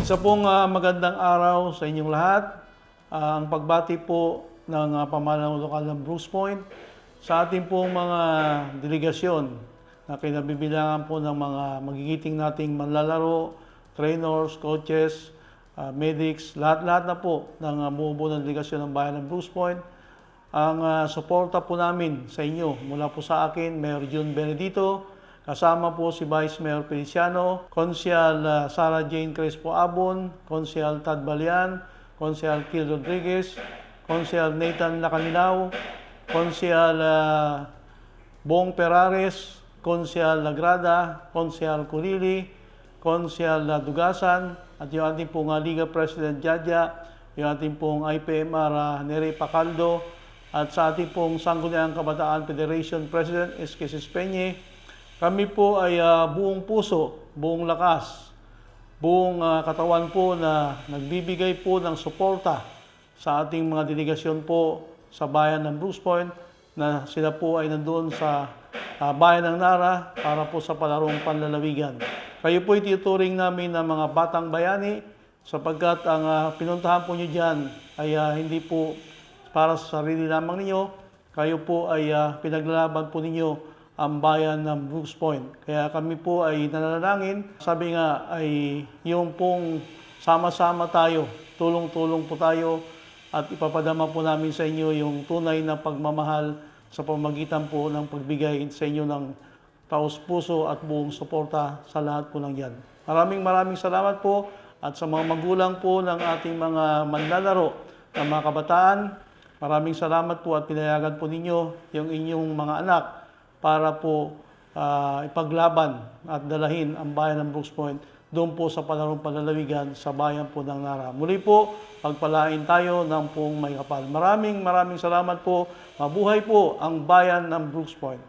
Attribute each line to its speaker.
Speaker 1: Isa pong magandang araw sa inyong lahat. Ang pagbati po ng pamahalaan lokal ng Brooks Point sa ating pong mga delegasyon na kinabibilangan po ng mga magigiting nating manlalaro, trainers, coaches, medics, lahat-lahat na po ng buo ng delegasyon ng bayan ng Brooks Point. Ang suporta po namin sa inyo mula po sa akin, Mayor June Benedito, kasama po si Vice Mayor Feliciano, Konsyal Sara Jane Crespo Abon, Konsyal Tad Balian, Konsyal Kil Rodriguez, Konsyal Nathan Lacanilao, Konsyal Bong Perares, Konsyal Lagrada, Konsyal Kulili, Konsyal Dugasan, at yung ating pong Liga President Jadja, yung ating pong IPMR Neri Pacaldo, at sa ating pong Sangguniang Kabataan Federation President SK Sispeñe. Kami po ay buong puso, buong lakas, buong katawan po na nagbibigay po ng suporta sa ating mga delegasyon po sa bayan ng Brooks Point na sila po ay nandoon sa bayan ng Nara para po sa palarong panlalawigan. Kayo po ituturing namin ng mga batang bayani sapagkat ang pinuntahan po nyo dyan ay hindi po para sa sarili lamang ninyo. Kayo po ay pinaglalaban po ninyo ang bayan ng Brooks Point. Kaya kami po ay nananalangin. Sabi nga ay yung pong sama-sama tayo, tulong-tulong po tayo at ipapadama po namin sa inyo yung tunay na pagmamahal sa pamagitan po ng pagbigay sa inyo ng taos-puso at buong suporta sa lahat po ng yan. Maraming salamat po at sa mga magulang po ng ating mga manlalaro ng mga kabataan, maraming salamat po at pinayagan po ninyo yung inyong mga anak para po ipaglaban at dalahin ang bayan ng Brooks Point doon po sa palarong panlalawigan sa bayan po ng Nara. Muli po, pagpalain tayo ng pong may kapal. Maraming salamat po. Mabuhay po ang bayan ng Brooks Point.